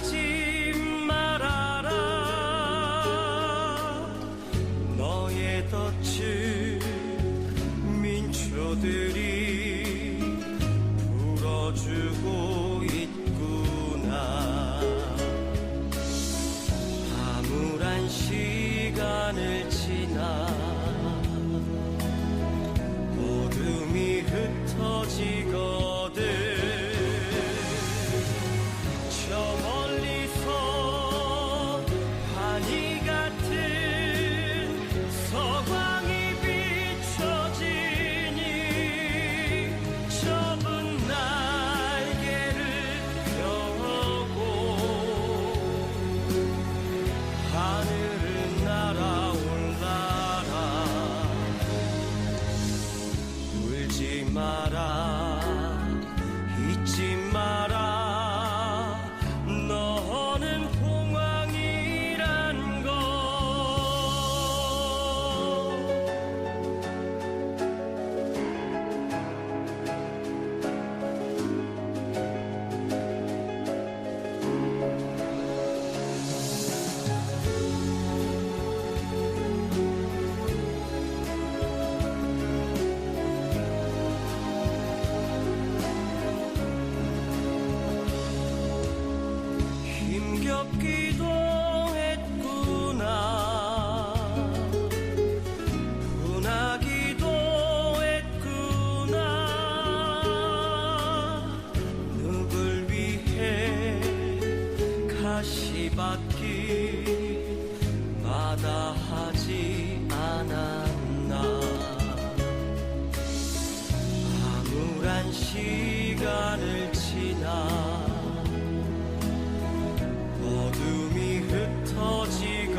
하지 말아라. 너의 덫을 민초들이 풀어주고 있구나. 암울한 시간을 지나 어둠이 흩어지거든. 저 멀리서 환희 같은 서광이 비춰지니 좁은 날개를 펴고 하늘을 날아올라라. 울지 마라, 잊지 마라. 너는 공황이란 것. 힘겹기도 했구나. 분하기도 했구나. 누굴 위해 가시밭길 마다하지 않았나. 암울한 시간을 지나 어둠이 흩어지거든.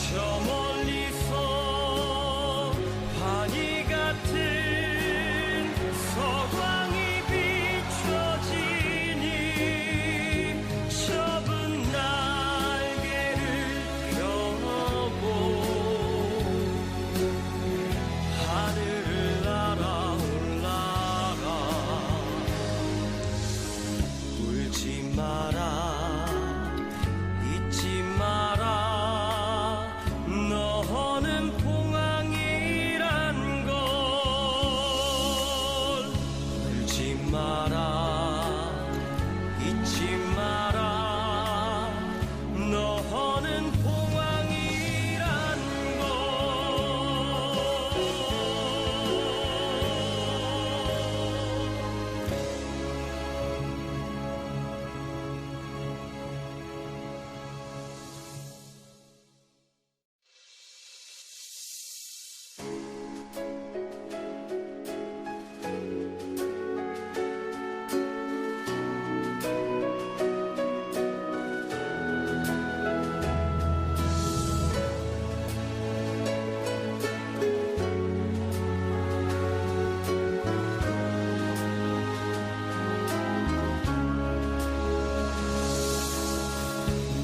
저 멀리서 환희 같은 서광이 비춰지니 좁은 날개를 펴고 하늘을 날아올라라. 울지 마라, 잊지 마라. 너는 봉황이란 걸. 울지 마라, 잊지 마라. 너는 봉황이란 걸.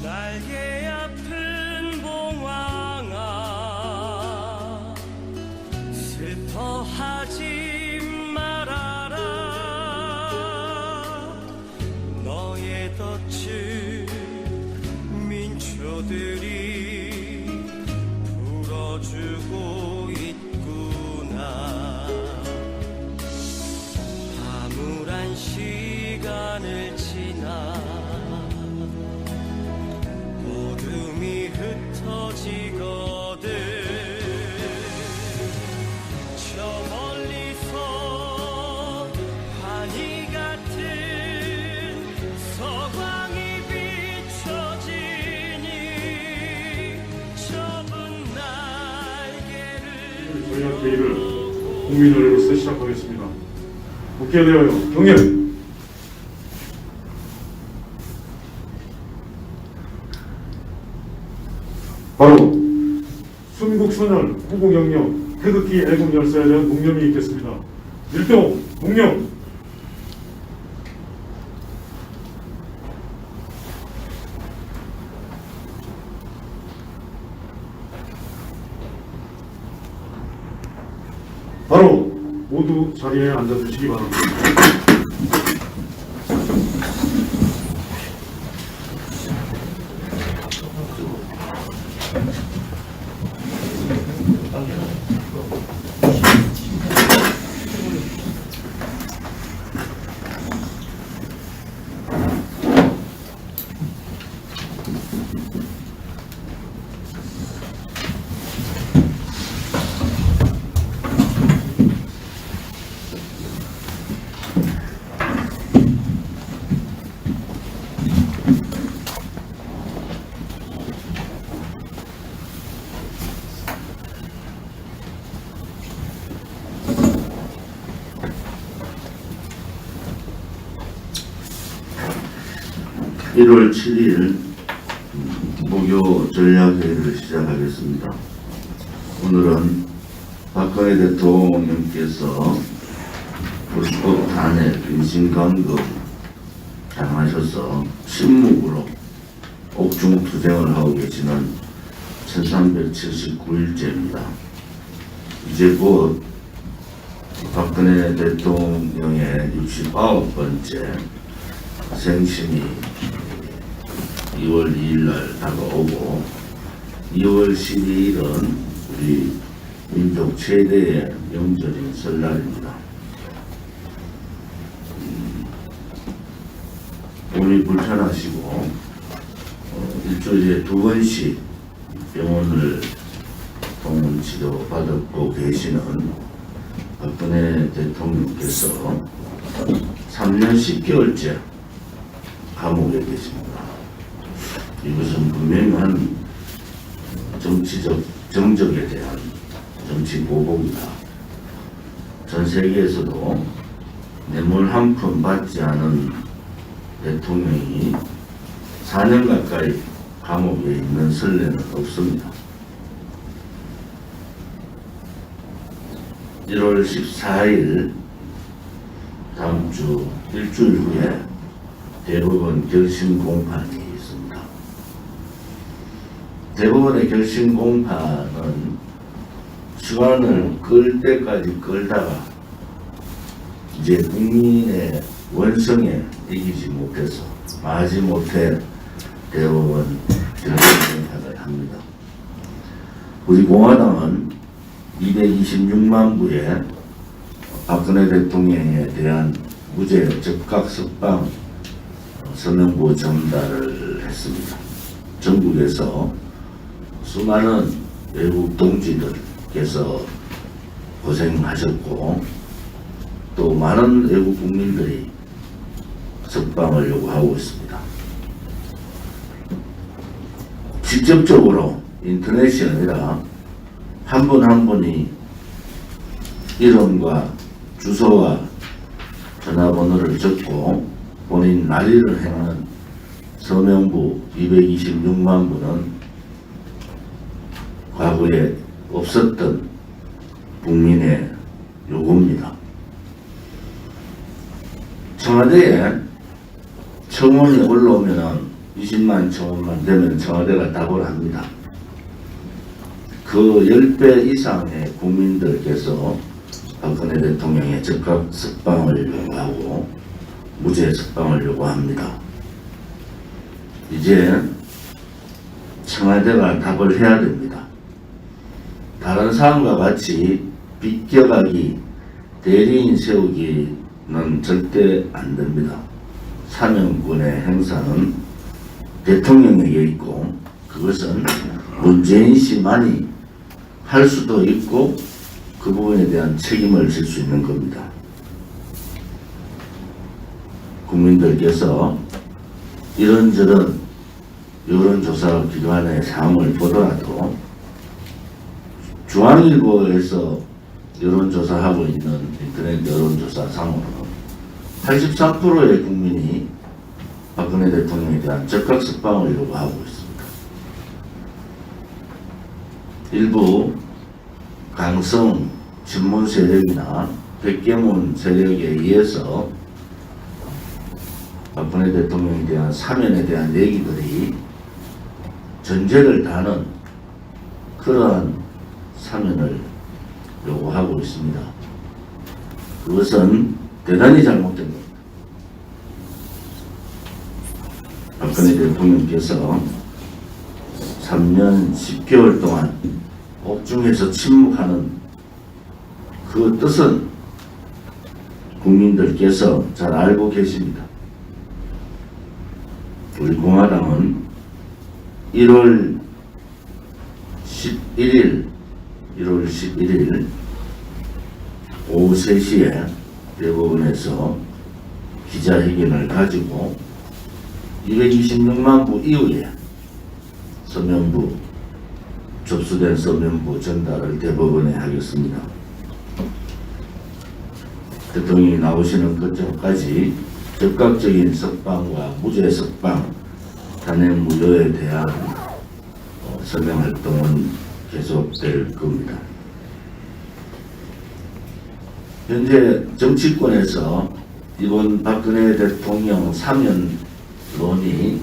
날개 아픈 봉황아, 슬퍼하지 말아라. 너의 덫을 민초들이 풀어주고 있구나. 암울한 시간을 지나 어둠이 흩어지거든. 저 멀리서 환희 같은 서광이 비춰지니 좁은 날개를. 저희가 회의를 국민의례로서 시작하겠습니다. 국회에 대하여 경례. 바로 순국선열 후국영령 태극기 애국 열사에 대한 묵념이 있겠습니다. 1등 묵념. 바로 모두 자리에 앉아주시기 바랍니다. (1월 7일) 목요 전략회의를 시작하겠습니다. 오늘은 박근혜 대통령께서 불법 탄핵, 인신감금 당하셔서 침묵으로 옥중투쟁을 하고 계시는 1379일째입니다. 이제 곧 박근혜 대통령의 69번째 생신이 2월 2일 날 다가오고 2월 12일은 우리 민족 최대의 명절인 설날입니다. 몸이 불편하시고 일주일에 2번씩 병원을 통원 치료 받고 계시는 박근혜 대통령께서 3년 10개월째 감옥에 계십니다. 이것은 분명한 정치적 정적에 대한 정치 보복이다. 전 세계에서도 뇌물 한 푼 받지 않은 대통령이 4년 가까이 감옥에 있는 선례는 없습니다. 1월 14일 다음 주 일주일 후에 대법원 결심 공판이 있습니다. 대법원의 결심 공판은 시간을 끌 때까지 끌다가 이제 국민의 원성에 이기지 못해서 마지못해 대법원 결심 공판을 합니다. 우리 공화당은 226만 부의 박근혜 대통령에 대한 무죄 즉각 석방 서명부 전달을 했습니다. 전국에서 수많은 외국 동지들께서 고생하셨고 또 많은 외국 국민들이 석방을 요구하고 있습니다. 직접적으로 인터넷이 아니라 한 분 한 분이 이름과 주소와 전화번호를 적고 본인 난리를 행하는 서명부 226만 부는 과거에 없었던 국민의 요구입니다. 청와대에 청원이 올라오면 20만 청원만 되면 청와대가 답을 합니다. 그 10배 이상의 국민들께서 박근혜 대통령의 즉각 석방을 요구하고 무죄 석방을 요구합니다. 이제 청와대가 답을 해야 됩니다. 다른 사람과 같이 비껴가기, 대리인 세우기는 절대 안 됩니다. 사명권의 행사는 대통령에게 있고 그것은 문재인 씨만이 할 수도 있고 그 부분에 대한 책임을 질 수 있는 겁니다. 국민들께서 이런저런 여론조사 기관의 사항을 보더라도 중앙일보에서 여론조사하고 있는 인터넷 여론조사 상으로는 83%의 국민이 박근혜 대통령에 대한 즉각 석방을 요구하고 있습니다. 일부 강성 친문 세력이나 백경운 세력에 의해서 박근혜 대통령에 대한 사면에 대한 얘기들이 전제를 다는 그러한 사면을 요구하고 있습니다. 그것은 대단히 잘못된 겁니다. 박근혜 대통령께서 3년 10개월 동안 옥중에서 침묵하는 그 뜻은 국민들께서 잘 알고 계십니다. 우리 공화당은 1월 11일 오후 3시에 대법원에서 기자회견을 가지고 226만 부 이후에 서면부, 접수된 서면부 전달을 대법원에 하겠습니다. 대통령이 나오시는 그때까지 즉각적인 석방과 무죄 석방, 단행 무효에 대한 서명 활동은 계속될 겁니다. 현재 정치권에서 이번 박근혜 대통령 사면론이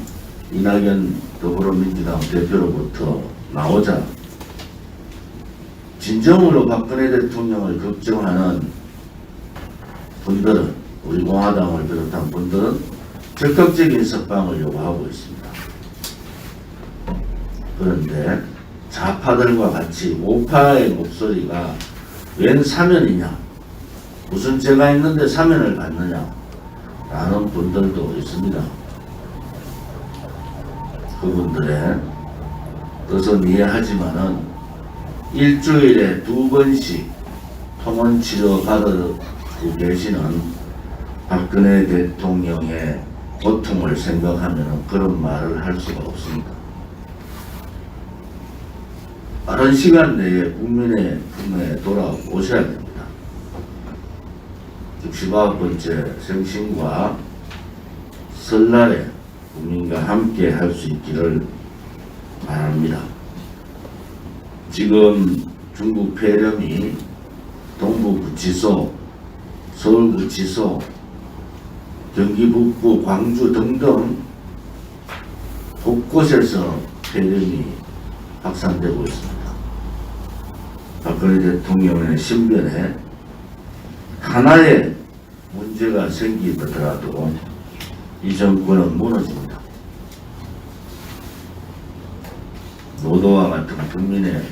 이낙연 더불어민주당 대표로부터 나오자 진정으로 박근혜 대통령을 걱정하는 분들은, 우리 공화당을 비롯한 분들은 적극적인 석방을 요구하고 있습니다. 그런데 좌파들과 같이 우파의 목소리가 웬 사면이냐, 무슨 죄가 있는데 사면을 받느냐 라는 분들도 있습니다. 그분들의 뜻은 이해하지만은 일주일에 2번씩 통원치료 받고 계시는 박근혜 대통령의 고통을 생각하면 그런 말을 할 수가 없습니다. 빠른 시간 내에 국민의 품에 돌아오셔야 됩니다. 69번째 생신과 설날에 국민과 함께 할 수 있기를 바랍니다. 지금 중국 폐렴이 동부구치소, 서울구치소, 경기 북부, 광주 등등 곳곳에서 폐렴이 확산되고 있습니다. 박근혜 대통령의 신변에 하나의 문제가 생기더라도 이 정권은 무너집니다. 노도와 같은 국민의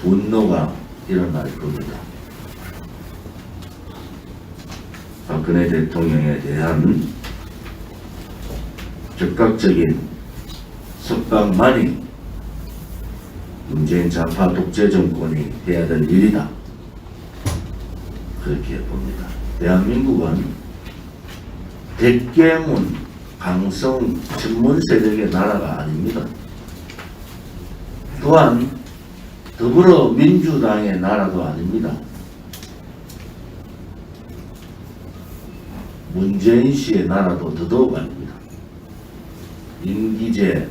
분노가 일어날 겁니다. 박근혜 대통령에 대한 적극적인 석방만이 문재인 좌파 독재 정권이 해야 될 일이다. 그렇게 봅니다. 대한민국은 대깨문, 강성, 친문 세력의 나라가 아닙니다. 또한 더불어민주당의 나라도 아닙니다. 문재인 씨의 나라도 더더욱 아닙니다. 임기제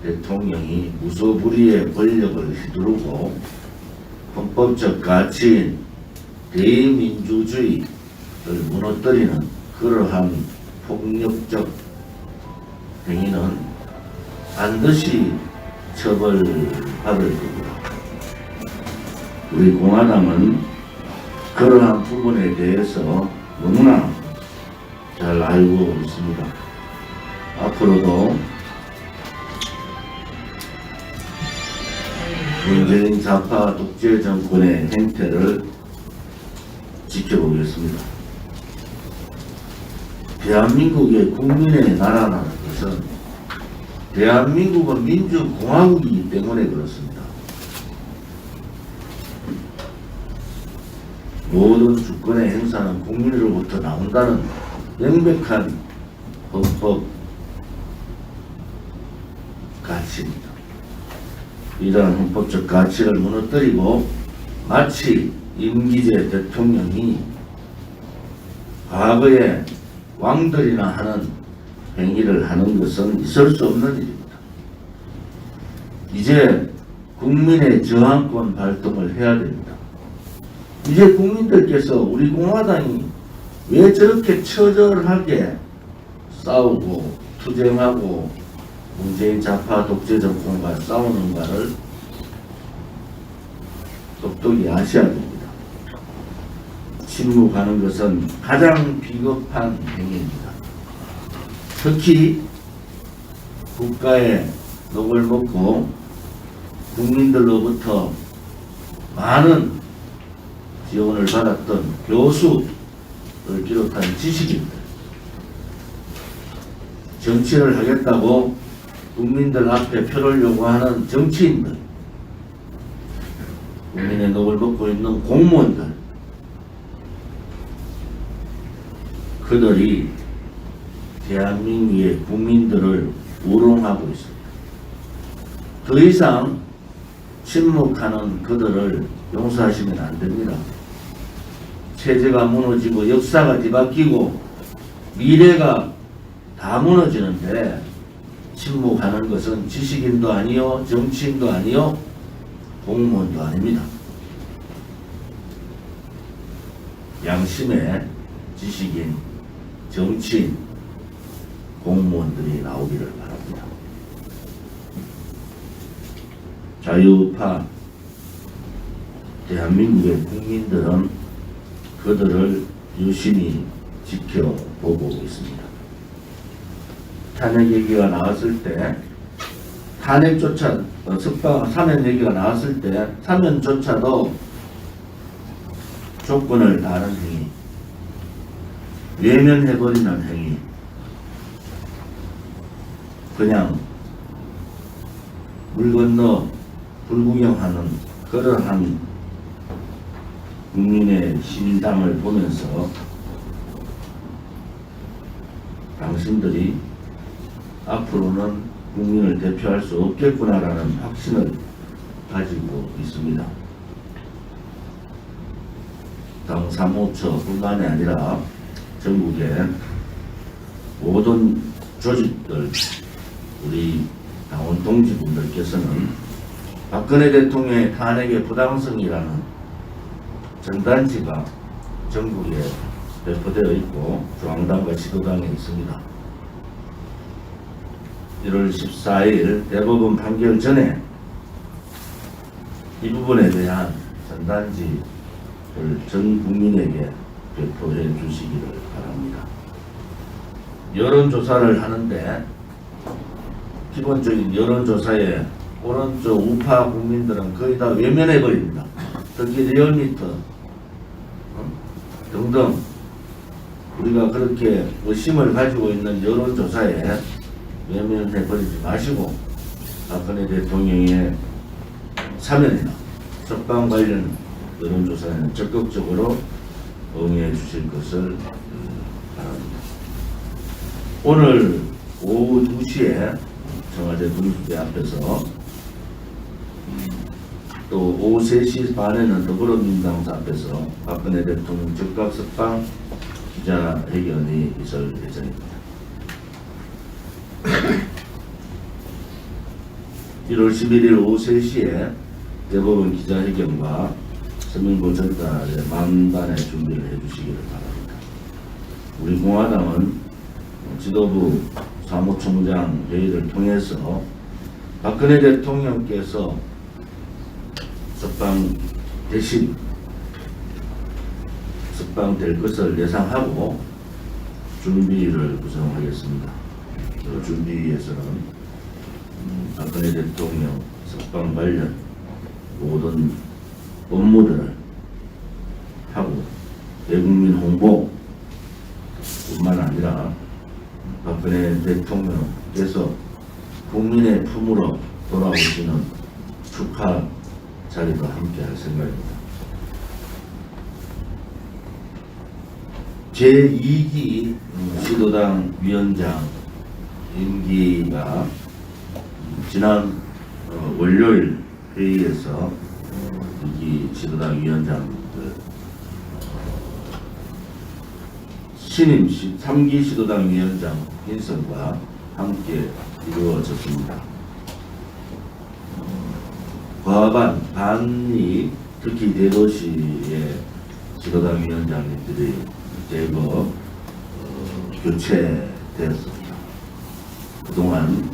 대통령이 무소불위의 권력을 휘두르고 헌법적 가치인 대의민주주의를 무너뜨리는 그러한 폭력적 행위는 반드시 처벌받을 겁니다. 우리 공화당은 그러한 부분에 대해서 너무나 잘 알고 있습니다. 앞으로도 문재인 좌파 독재 정권의 행태를 지켜보겠습니다. 대한민국의 국민의 나라라는 것은 대한민국은 민주공화국이기 때문에 그렇습니다. 모든 주권의 행사는 국민으로부터 나온다는 명백한 헌법 가치입니다. 이러한 헌법적 가치를 무너뜨리고 마치 임기제 대통령이 과거에 왕들이나 하는 행위를 하는 것은 있을 수 없는 일입니다. 이제 국민의 저항권 발동을 해야 됩니다. 이제 국민들께서 우리 공화당이 왜 저렇게 처절하게 싸우고 투쟁하고 문재인 좌파 독재 정권과 싸우는가를 똑똑히 아셔야 됩니다. 침묵하는 것은 가장 비겁한 행위입니다. 특히 국가의 녹을 먹고 국민들로부터 많은 지원을 받았던 교수를 비롯한 지식인들, 정치를 하겠다고 국민들 앞에 표를 요구하는 정치인들, 국민의 녹을 먹고 있는 공무원들, 그들이 대한민국의 국민들을 우롱하고 있습니다. 더 이상 침묵하는 그들을 용서하시면 안 됩니다. 체제가 무너지고 역사가 뒤바뀌고 미래가 다 무너지는데 침묵하는 것은 지식인도 아니요, 정치인도 아니요, 공무원도 아닙니다. 양심의 지식인, 정치인, 공무원들이 나오기를 바랍니다. 자유우파 대한민국의 국민들은 그들을 유심히 지켜보고 있습니다. 탄핵 얘기가 나왔을 때, 탄핵조차, 사면 얘기가 나왔을 때, 사면조차도 조건을 다른 행위, 외면해버리는 행위, 그냥 물 건너 불구경하는 그러한 국민의 신당을 보면서 당신들이 앞으로는 국민을 대표할 수 없겠구나라는 확신을 가지고 있습니다. 당 사무처뿐만이 아니라 전국의 모든 조직들, 우리 당원 동지분들께서는 박근혜 대통령의 탄핵의 부당성이라는 전단지가 전국에 배포되어 있고 중앙당과 지도당에 있습니다. 1월 14일 대법원 판결 전에 이 부분에 대한 전단지를 전 국민에게 배포해 주시기를 바랍니다. 여론조사를 하는데 기본적인 여론조사에 오른쪽 우파 국민들은 거의 다 외면해버립니다. 특히 리얼미터 등등 우리가 그렇게 의심을 가지고 있는 여론조사에 외면해버리지 마시고 박근혜 대통령의 사면이나 석방 관련 여론조사에는 적극적으로 응해 주실 것을 바랍니다. 오늘 오후 2시에 청와대 분수대 앞에서 또 오후 3시 반에는 더불어민주당 앞에서 박근혜 대통령 즉각 석방 기자회견이 있을 예정입니다. 1월 11일 오후 3시에 대법원 기자회견과 서민고 전달의 만반의 준비를 해주시기를 바랍니다. 우리 공화당은 지도부 사무총장 회의를 통해서 박근혜 대통령께서 석방 대신 석방될 것을 예상하고 준비를 구성하겠습니다. 그 준비에서는 박근혜 대통령 석방 관련 모든 업무들을 하고 대국민 홍보 뿐만 아니라 박근혜 대통령께서 국민의 품으로 돌아오시는 축하 자리도 함께 할 생각입니다. 제2기 시도당 위원장 임기가 지난 월요일 회의에서 2기 시도당 위원장들 신임 3기 시도당 위원장 인선과 함께 이루어졌습니다. 과반 반이 특히 대도시의 시도당 위원장님들이 대거 교체되었습니다. 그동안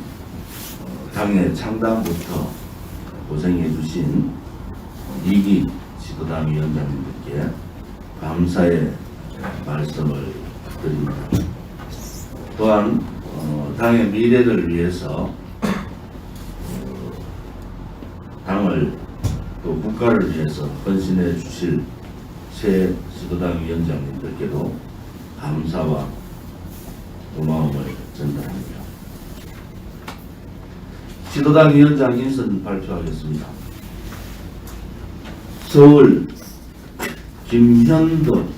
당의 창당부터 고생해 주신 2기 시도당 위원장님들께 감사의 말씀을 드립니다. 또한 당의 미래를 위해서 당을 또 국가를 위해서 헌신해 주실 새 시도당 위원장님들께도 감사와 고마움을 전달합니다. 시도당 위원장 인선 발표하겠습니다. 서울 김현덕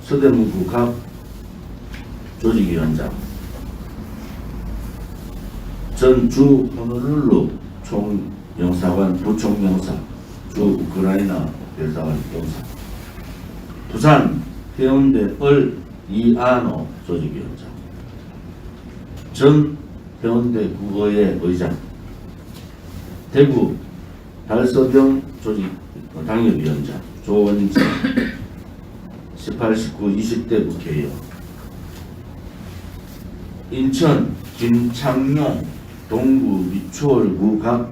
서대문구 갑 조직위원장, 전 주 호노룰루 총영사관 부총영사, 주 우크라이나 대사관 영사, 부산 해운대 을 이아노 조직위원장, 전 해운대 구의회 의장, 대구 달서병 조직 당협위원장 조원진 18, 19, 20대 국회의원, 인천 김창용 동구 미추홀구 각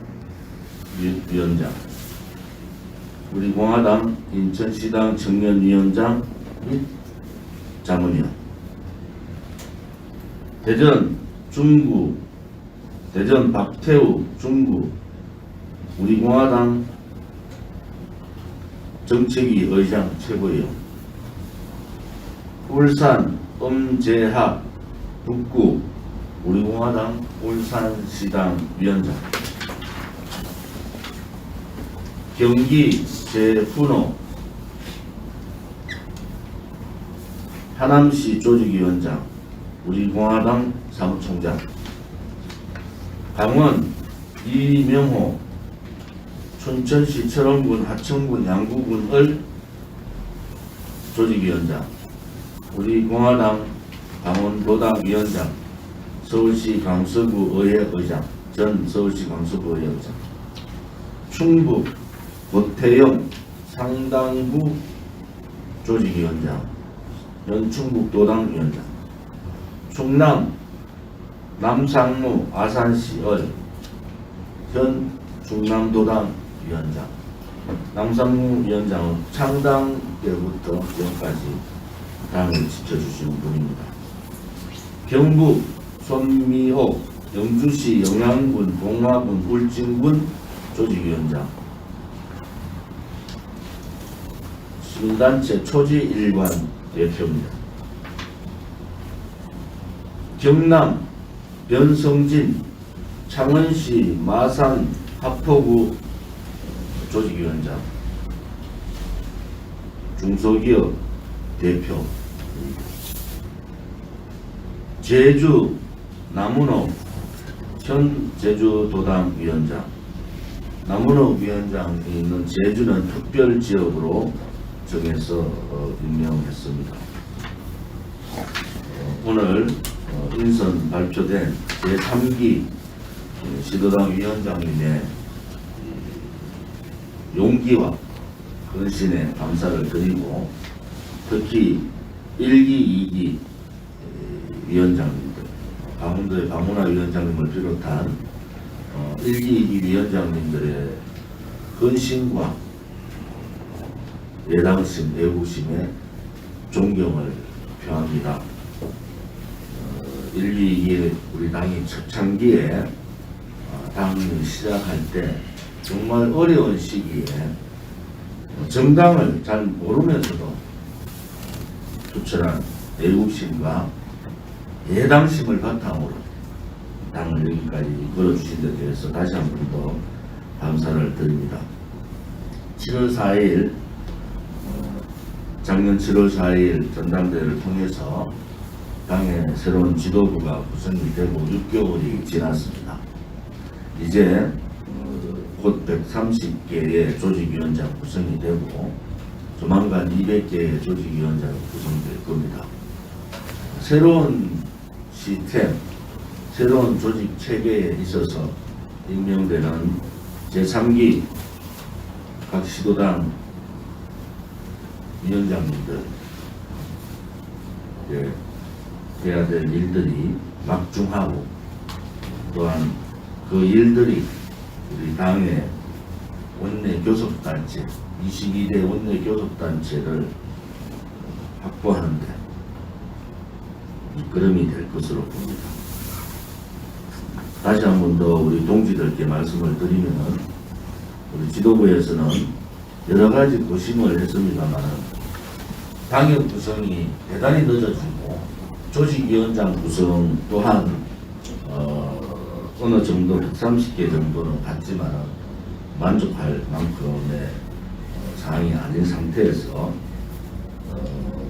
위원장, 우리 공화당 인천시당 청년위원장 및 자문위원, 대전 중구 대전 박태우 중구 우리 공화당 정책위 의장 최고위원, 울산 엄재학 북구 우리 공화당 울산시당 위원장, 경기 제훈호 하남시 조직위원장 우리 공화당 사무총장, 강원 이명호 춘천시 철원군 하천군 양구군을 조직위원장, 우리 공화당 강원도당 위원장, 서울시 강서구 의회 의장, 전 서울시 강서구 의회 의장, 충북 고태영 상당부 조직위원장, 현 충북도당 위원장, 충남 남상무 아산시을 현 충남도당 위원장, 남상무 위원장은 창당 때부터 지금까지 당을 지켜주시는 분입니다. 경북 손미호 영주시 영양군 동화군 울진군 조직위원장, 시민단체 초지일관 대표입니다. 경남 변성진 창원시 마산 하포구 조직위원장, 중소기업 대표, 제주 남문호 현 제주도당 위원장, 남문호 위원장이 있는 제주는 특별지역으로 정해서 임명했습니다. 오늘 인선 발표된 제3기 시도당 위원장님의 용기와 헌신에 감사를 드리고, 특히 1기, 2기 위원장님들, 강원도의 박문화 위원장님을 비롯한 1기, 2기 위원장님들의 헌신과 예당심, 애국심에 존경을 표합니다. 1, 2기 우리 당이 초창기에 당을 시작할 때 정말 어려운 시기에 정당을 잘 모르면서도 투철한 애국심과 예당심을 바탕으로 당을 여기까지 이끌어주신 데 대해서 다시 한 번 더 감사를 드립니다. 7월 4일 작년 7월 4일 전당대회를 통해서 당의 새로운 지도부가 구성이 되고 6개월이 지났습니다. 이제 곧 130개의 조직위원장 구성이 되고 조만간 200개의 조직위원장이 구성될 겁니다. 새로운 시스템, 새로운 조직 체계에 있어서 임명되는 제3기 각 시도당 위원장님들 해야 될 일들이 막중하고, 또한 그 일들이 우리 당의 원내 교섭단체, 22대 원내 교섭단체를 확보하는데 이끌음이 될 것으로 봅니다. 다시 한 번 더 우리 동지들께 말씀을 드리면은, 우리 지도부에서는 여러 가지 고심을 했습니다만 당협 구성이 대단히 늦어지고 조직위원장 구성 또한 어느 정도 130개 정도는 갔지만 만족할 만큼의 사항이 아닌 상태에서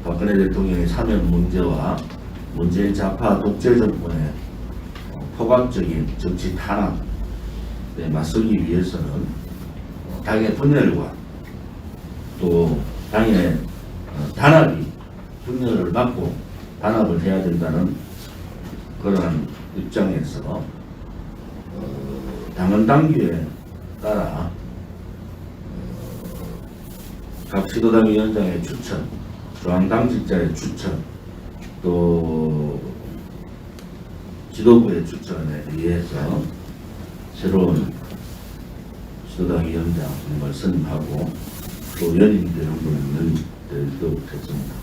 박근혜 대통령의 사면 문제와 문재인 좌파 독재 정권의 포괄적인 정치 탄압에 맞서기 위해서는 당의 분열과 또 당의 단합이 분열을 막고 단합을 해야 된다는 그러한 입장에서 당헌 당규에 따라 각 지도당 위원장의 추천, 중앙당직자의 추천, 또 지도부의 추천에 의해서 새로운 지도당 위원장을 선임하고 또 연임될 정도는 연임되도록 했습니다.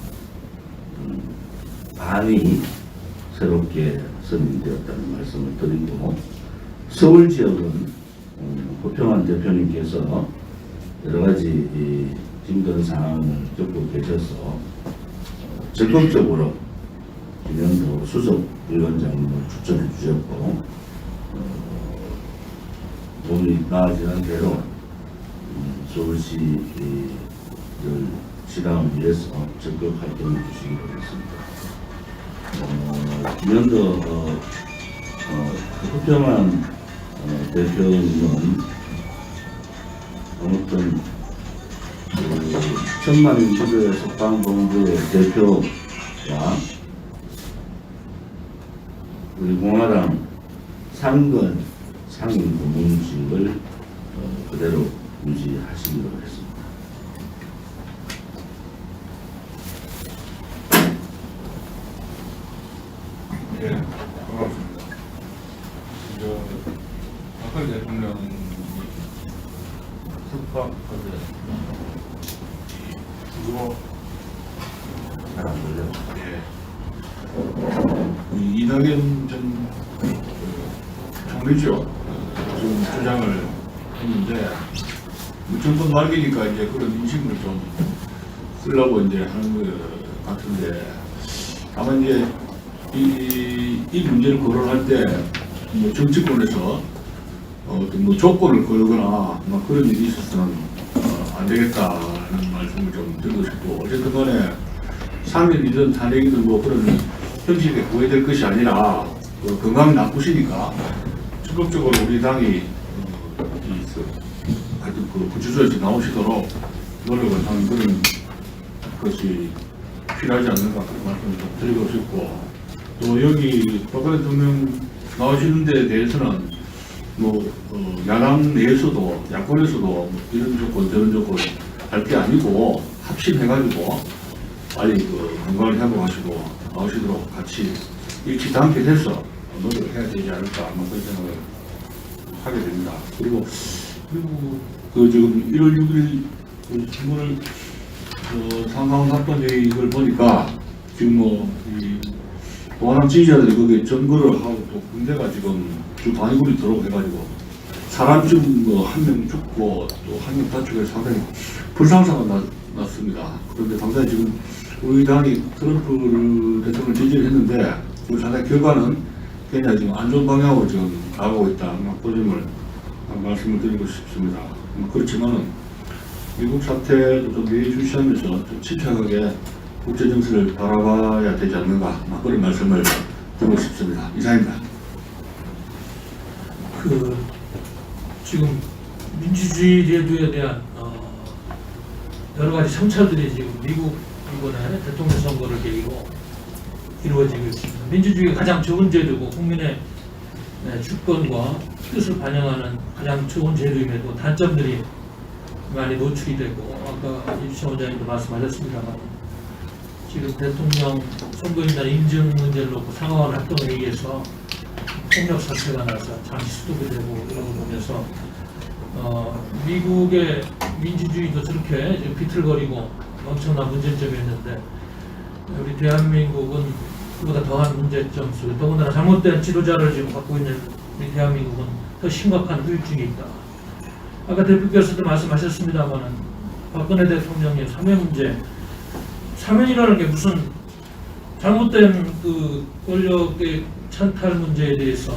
반이 새롭게 선임되었다는 말씀을 드리고, 서울 지역은 호평한 대표님께서 여러 가지 힘든 상황을 겪고 계셔서 적극적으로 김현도 수석위원장님을 추천해 주셨고, 몸이 나아지는 대로 서울시를 지당을 위해서 적극 활동해 주시기로 했습니다. 김현도 호평한 대표님은 어떤 천만인 지도의 석방본부의 대표와 우리 공화당 상근 상임 고문직을 그대로 유지하시기로 했습니다. 예, 반갑습니다. 박근혜 대통령이 석방하게 주로 잘안 들려요. 예, 이낙연 전 총리죠. 지금 주장을 했는데 정권 말기니까 이제 그런 인식을 좀 쓰려고 이제 하는 것 같은데, 다만 이제 이 문제를 거론할 때 뭐 정치권에서 어떤 뭐 조건을 걸거나 막 그런 일이 있어서는 안 되겠다는 말씀을 좀 드리고 싶고, 어쨌든 간에 상임이든 탄핵이든 뭐 그런 형식에 구애될 것이 아니라 건강이 나쁘시니까 적극적으로 우리 당이 하여튼 그 구치소에서 나오시도록 노력을 하는 그런 것이 필요하지 않는가 그런 말씀을 좀 드리고 싶고, 또 여기 박근혜 대통령 나오시는 데 대해서는 뭐 야당 내에서도 야권에서도 뭐 이런 조건 저런 조건 할 게 아니고 합심해가지고 빨리 그 건강을 회복하시고 나오시도록 같이 일치단결해서 노력을 해야 되지 않을까 뭐 그런 생각을 하게 됩니다. 그리고 그 지금 1월 6일 그 신문을 상강사건 이걸 보니까 지금 뭐이 동아남 지지자들이 거기에 점거를 하고 또 군대가 지금 주 반위군이 들어오고 해가지고 사람 지금 뭐 한 명 죽고 또 한 명 다치고 해서 상당히 불상사가 났습니다. 그런데 당장에 지금 우리 당이 트럼프 대통령을 지지를 했는데 그 상당히 결과는 굉장히 지금 안 좋은 방향으로 지금 나가고 있다. 그런 점을 말씀을 드리고 싶습니다. 그렇지만은 미국 사태도 좀 예의주시하면서 좀 침착하게 국제 정세를 바라봐야 되지 않는가 그런 말씀을 드리고 싶습니다. 이상입니다. 지금 민주주의 제도에 대한 여러 가지 성찰들이 지금 미국 이번에 대통령 선거를 계기로 이루어지고 있습니다. 민주주의가 가장 좋은 제도고 국민의 주권과 뜻을 반영하는 가장 좋은 제도임에도 단점들이 많이 노출이 되고, 아까 이주찬 원장님도 말씀하셨습니다만 지금 대통령 선거인단 인증 문제를 놓고 상하원 합동회의에서 폭력 사태가 나서 잠시 수독이 되고 이런 걸 보면서 미국의 민주주의도 저렇게 지금 비틀거리고 엄청난 문제점이 있는데, 우리 대한민국은 그보다 더한 문제점 속에, 더군다나 잘못된 지도자를 지금 갖고 있는 우리 대한민국은 더 심각한 후유증이 있다. 아까 대표께서도 말씀하셨습니다만 박근혜 대통령의 사면 문제, 사면이라는 게 무슨 잘못된 그 권력의 찬탈 문제에 대해서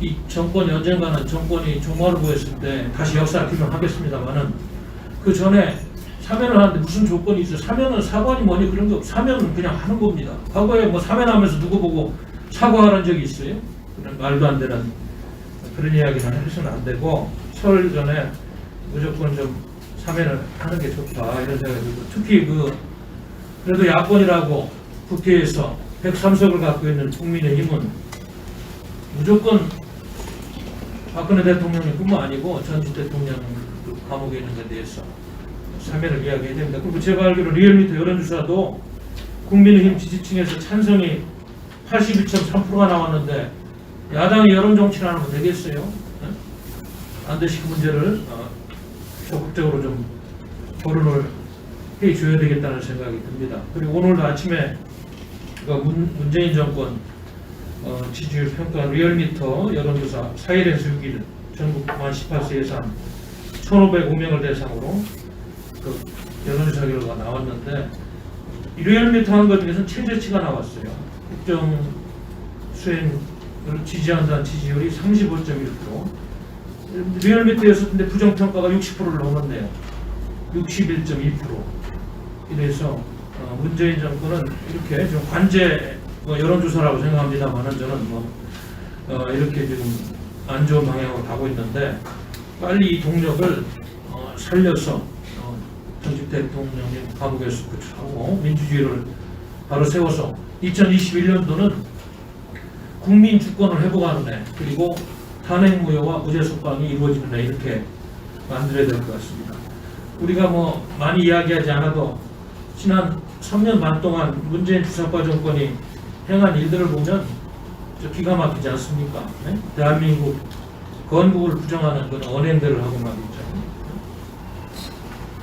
이 정권이 언젠가는 정권이 종말을 보였을 때 다시 역사 규명하겠습니다만은 그 전에 사면을 하는데 무슨 조건이 있어요? 사면은 사과니 뭐니 그런 게 없어요. 사면은 그냥 하는 겁니다. 과거에 뭐 사면하면서 누구 보고 사과하는 적이 있어요? 그런 말도 안 되는 그런 이야기는 해서는 안 되고, 설 전에 무조건 좀 사면을 하는 게 좋다 이런 생각이 들고, 특히 그래도 야권이라고 국회에서 103석을 갖고 있는 국민의힘은 무조건 박근혜 대통령뿐만 아니고 전직 대통령 감옥에 있는 데 대해서 사면을 이야기해야 됩니다. 그리고 제가 알기로 리얼미터 여론조사도 국민의힘 지지층에서 찬성이 82.3%가 나왔는데, 야당이 여론 정치를 하는 거 되겠어요? 네? 반드시 그 문제를 적극적으로 좀 토론을 해줘야 되겠다는 생각이 듭니다. 그리고 오늘도 아침에 문재인 정권 지지율 평가 리얼미터 여론조사 4일에서 6일 전국 만 18세 이상 1,505명을 대상으로 그 여론조사 결과가 나왔는데, 이 리얼미터 한 것 중에서는 최저치가 나왔어요. 국정 수행을 지지한다는 지지율이 35.1%, 리얼미터였었는데 부정평가가 60%를 넘었네요. 61.2%. 이래서 문재인 정권은 이렇게 좀 관제 여론조사라고 생각합니다만은, 저는 이렇게 지금 안 좋은 방향으로 가고 있는데, 빨리 이 동력을 살려서 전직 대통령님 감옥에서 구출하고 민주주의를 바로 세워서 2021년도는 국민 주권을 회복하는 해, 그리고 탄핵 무효와 무죄 석방이 이루어지는 해, 이렇게 만들어야 될 것 같습니다. 우리가 뭐 많이 이야기하지 않아도 지난 3년 반 동안 문재인 주사파 정권이 행한 일들을 보면 저 기가 막히지 않습니까? 네? 대한민국 건국을 부정하는 그런 언행들을 하고 말이죠.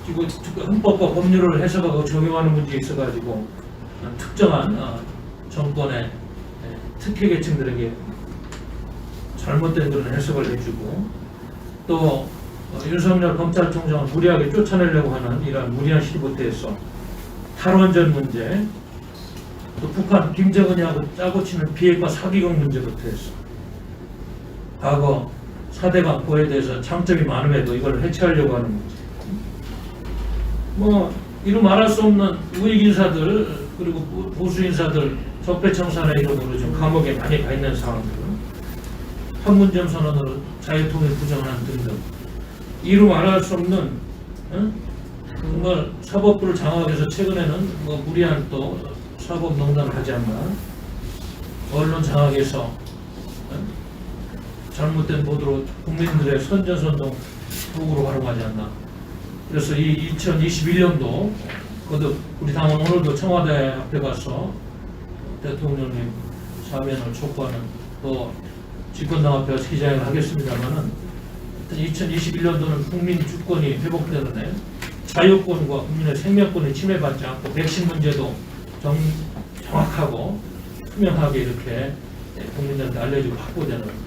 지금 헌법과 법률을 해석하고 적용하는 문제에 있어가지고 특정한 정권의 특혜 계층들에게 잘못된 그런 해석을 해주고, 또 윤석열 검찰총장을 무리하게 쫓아내려고 하는 이러한 무리한 시도부터해서 탈원전 문제, 또 북한 김정은이하고 짜고 치는 비핵화 사기극 문제부터 해서 과거 4대강 포에 대해서 장점이 많음에도 이걸 해체하려고 하는 문제, 뭐 이루 말할 수 없는 우익 인사들 그리고 보수 인사들 적폐청산의 이름으로 좀 감옥에 많이 가 있는 상황들, 판문점 선언으로 자유통일 부정하는 등등, 이루 말할 수 없는 정말 사법부를 장악하기 위해서 최근에는 뭐 무리한 또 사법농단을 하지 않나, 언론 장악해서 잘못된 보도로 국민들의 선전선동 도구로 활용하지 않나. 그래서 이 2021년도 거듭 우리 당은 오늘도 청와대 앞에 가서 대통령님 사면을 촉구하는, 또 집권당 앞에 가서 기자회견을 하겠습니다만은, 2021년도는 국민 주권이 회복되는 해, 자유권과 국민의 생명권이 침해받지 않고 백신 문제도 정확하고 투명하게 이렇게 국민들한테 알려지고 확보되는,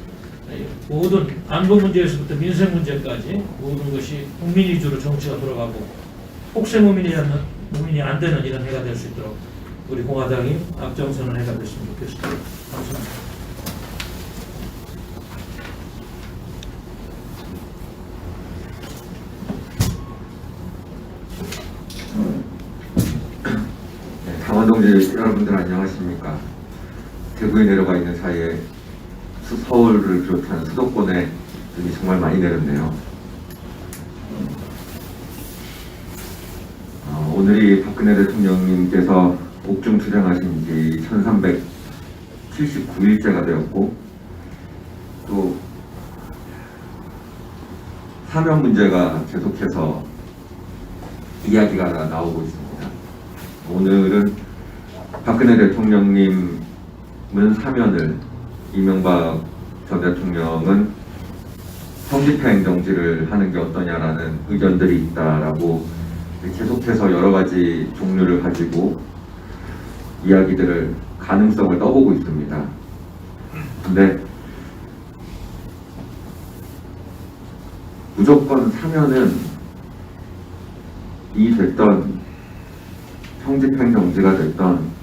모든 안보 문제에서부터 민생 문제까지 모든 것이 국민 위주로 정치가 돌아가고 혹세 무민이 안 되는 이런 해가 될 수 있도록 우리 공화당이 앞장서는 해가 됐으면 좋겠습니다. 감사합니다. 당원동지 여러분들 안녕하십니까. 대구에 내려가 있는 사이에 서울을 비롯한 수도권에 눈이 정말 많이 내렸네요. 오늘이 박근혜 대통령님께서 옥중 투쟁하신 지 1379일째가 되었고, 또 사면 문제가 계속해서 이야기가 나오고 있습니다. 오늘은 박근혜 대통령님은 사면을, 이명박 전 대통령은 성집행 정지를 하는 게 어떠냐라는 의견들이 있다라고 계속해서 여러 가지 종류를 가지고 이야기들을, 가능성을 떠보고 있습니다. 근데 무조건 사면은 이 됐던 성집행 정지가 됐던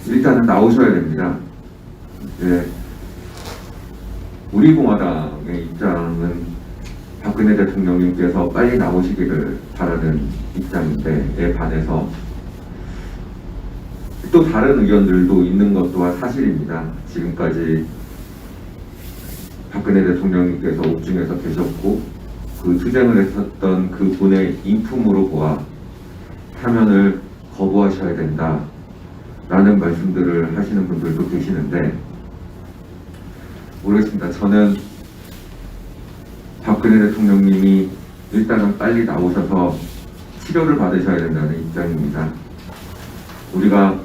일단은 나오셔야 됩니다. 우리 공화당의 입장은 박근혜 대통령님께서 빨리 나오시기를 바라는 입장인데에 반해서 또 다른 의견들도 있는 것 또한 사실입니다. 지금까지 박근혜 대통령님께서 옥중에서 계셨고 그 투쟁을 했었던 그 분의 인품으로 보아 파면을 거부하셔야 된다 라는 말씀들을 하시는 분들도 계시는데 모르겠습니다. 저는 박근혜 대통령님이 일단은 빨리 나오셔서 치료를 받으셔야 된다는 입장입니다. 우리가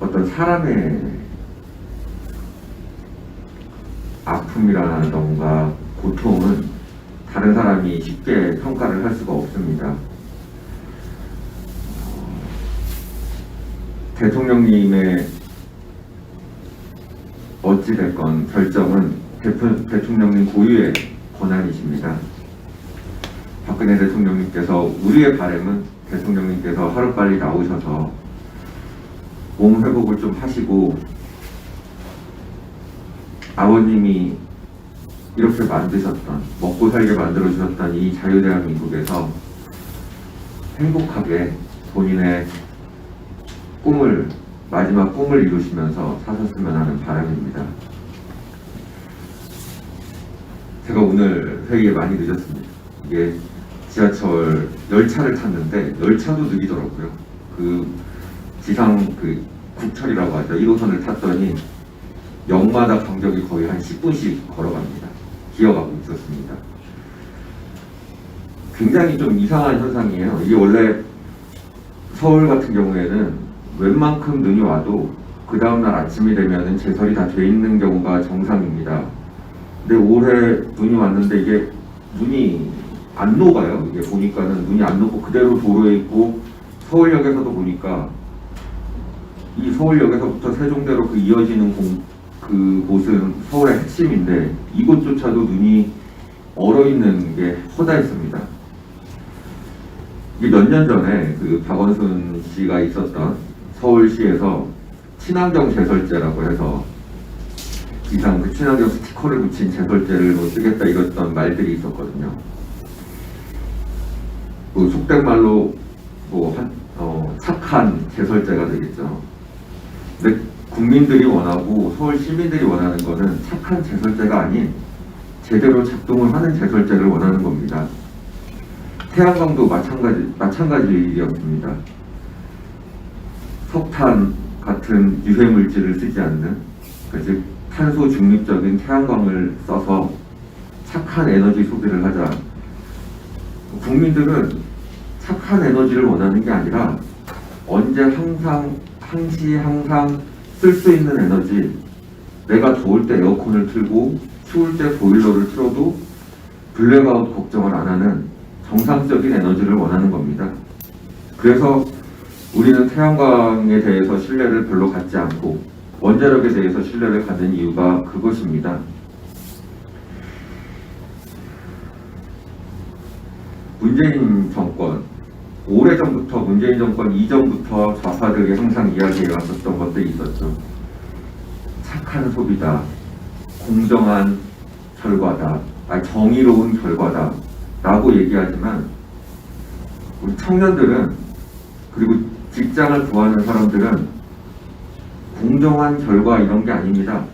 어떤 사람의 아픔이라던가 고통은 다른 사람이 쉽게 평가를 할 수가 없습니다. 대통령님의 어찌됐건 결정은 대통령님 고유의 권한이십니다. 박근혜 대통령님께서 우리의 바람은 대통령님께서 하루빨리 나오셔서 몸 회복을 좀 하시고 아버님이 이렇게 만드셨던 먹고 살게 만들어주셨던 이 자유대한민국에서 행복하게 본인의 마지막 꿈을 이루시면서 사셨으면 하는 바람입니다. 제가 오늘 회의에 많이 늦었습니다. 이게 지하철 열차를 탔는데 열차도 느리더라고요. 그 지상 국철이라고 하죠. 1호선을 탔더니 역마다 간격이 거의 한 10분씩 걸어갑니다. 기어가고 있었습니다. 굉장히 좀 이상한 현상이에요. 이게 원래 서울 같은 경우에는 웬만큼 눈이 와도 그 다음날 아침이 되면은 제설이 다 돼 있는 경우가 정상입니다. 근데 올해 눈이 왔는데 이게 눈이 안 녹아요. 이게 보니까는 눈이 안 녹고 그대로 도로에 있고 서울역에서도 보니까 이 서울역에서부터 세종대로 그 이어지는 그곳은 서울의 핵심인데 이곳조차도 눈이 얼어있는 게 허다했습니다. 이게 몇 년 전에 그 박원순 씨가 있었던 서울시에서 친환경 제설제라고 해서 이상 그 친환경 스티커를 붙인 제설제를 뭐 쓰겠다 이랬던 말들이 있었거든요. 그 속된 말로 착한 제설제가 되겠죠. 근데 국민들이 원하고 서울 시민들이 원하는 거는 착한 제설제가 아닌 제대로 작동을 하는 제설제를 원하는 겁니다. 태양광도 마찬가지 일이었습니다. 석탄 같은 유해 물질을 쓰지 않는, 즉 탄소 중립적인 태양광을 써서 착한 에너지 소비를 하자. 국민들은 착한 에너지를 원하는 게 아니라 언제 항상 쓸 수 있는 에너지, 내가 더울 때 에어컨을 틀고 추울 때 보일러를 틀어도 블랙아웃 걱정을 안 하는 정상적인 에너지를 원하는 겁니다. 그래서 우리는 태양광에 대해서 신뢰를 별로 갖지 않고 원자력에 대해서 신뢰를 갖는 이유가 그것입니다. 문재인 정권, 오래전부터 문재인 정권 이전부터 좌파들이 항상 이야기해 왔었던 것들이 있었죠. 착한 소비다, 공정한 결과다, 정의로운 결과다 라고 얘기하지만 우리 청년들은, 그리고 직장을 구하는 사람들은 공정한 결과 이런 게 아닙니다.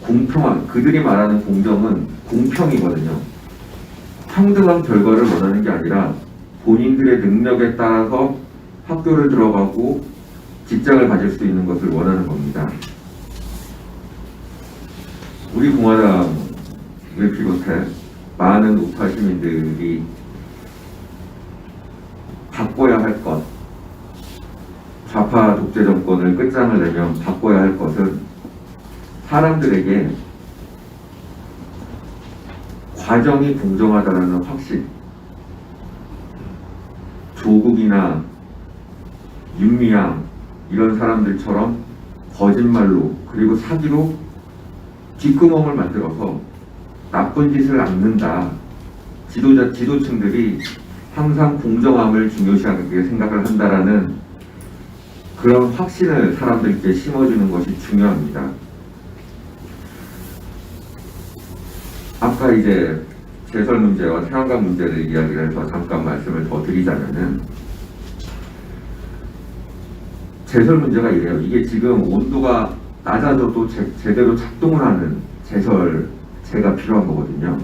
공평한, 그들이 말하는 공정은 공평이거든요. 평등한 결과를 원하는 게 아니라 본인들의 능력에 따라서 학교를 들어가고 직장을 가질 수 있는 것을 원하는 겁니다. 우리 공화당을 비롯해 많은 우파 시민들이 바꿔야 할 것, 좌파 독재 정권을 끝장을 내면 바꿔야 할 것은 사람들에게 과정이 공정하다는 확신, 조국이나 윤미향 이런 사람들처럼 거짓말로 그리고 사기로 뒷구멍을 만들어서 나쁜 짓을 않는다. 지도층들이 항상 공정함을 중요시하게 생각을 한다라는 그런 확신을 사람들께 심어주는 것이 중요합니다. 아까 이제 제설 문제와 태양광 문제를 이야기를 해서 잠깐 말씀을 더 드리자면은 제설 문제가 이래요. 이게 지금 온도가 낮아져도 제대로 작동을 하는 제설체가 필요한 거거든요.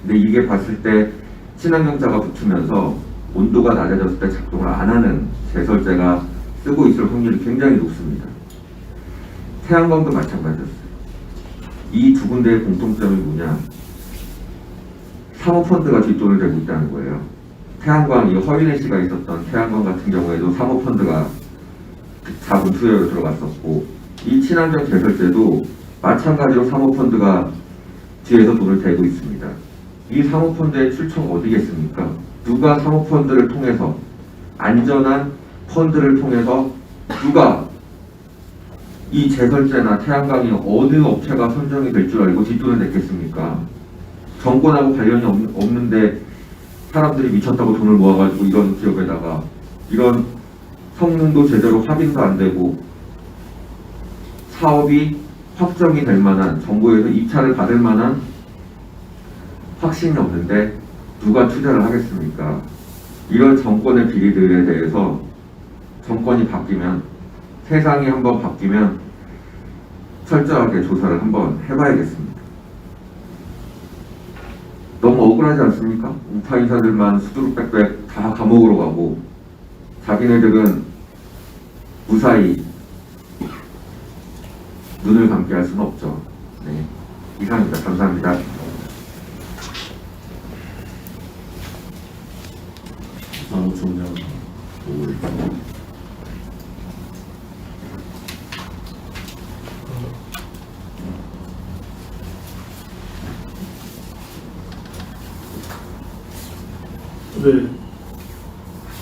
근데 이게 봤을 때 친환경자가 붙으면서 온도가 낮아졌을 때 작동을 안 하는 제설제가 쓰고 있을 확률이 굉장히 높습니다. 태양광도 마찬가지였어요. 이 두 군데의 공통점이 뭐냐? 사모펀드가 뒷돈을 대고 있다는 거예요. 태양광, 이 허윤혜 씨가 있었던 태양광 같은 경우에도 사모펀드가 자본 투여로 들어갔었고, 이 친환경 제설제도 마찬가지로 사모펀드가 뒤에서 돈을 대고 있습니다. 이 사모펀드의 출처가 어디겠습니까? 누가 사모펀드를 통해서 안전한 펀드를 통해서 누가 이 제설제나 태양광이 어느 업체가 선정이 될 줄 알고 뒷돈을 냈겠습니까? 정권하고 관련이 없는데 사람들이 미쳤다고 돈을 모아가지고 이런 기업에다가 이런 성능도 제대로 확인도 안 되고 사업이 확정이 될 만한, 정부에서 입찰을 받을 만한 확신이 없는데 누가 투자를 하겠습니까? 이런 정권의 비리들에 대해서 정권이 바뀌면, 세상이 한번 바뀌면 철저하게 조사를 한번 해봐야겠습니다. 너무 억울하지 않습니까? 우파 인사들만 수두룩빽빽 다 감옥으로 가고 자기네들은 무사히 눈을 감게 할 수는 없죠. 네, 이상입니다. 감사합니다. 사무총장 보고를 네.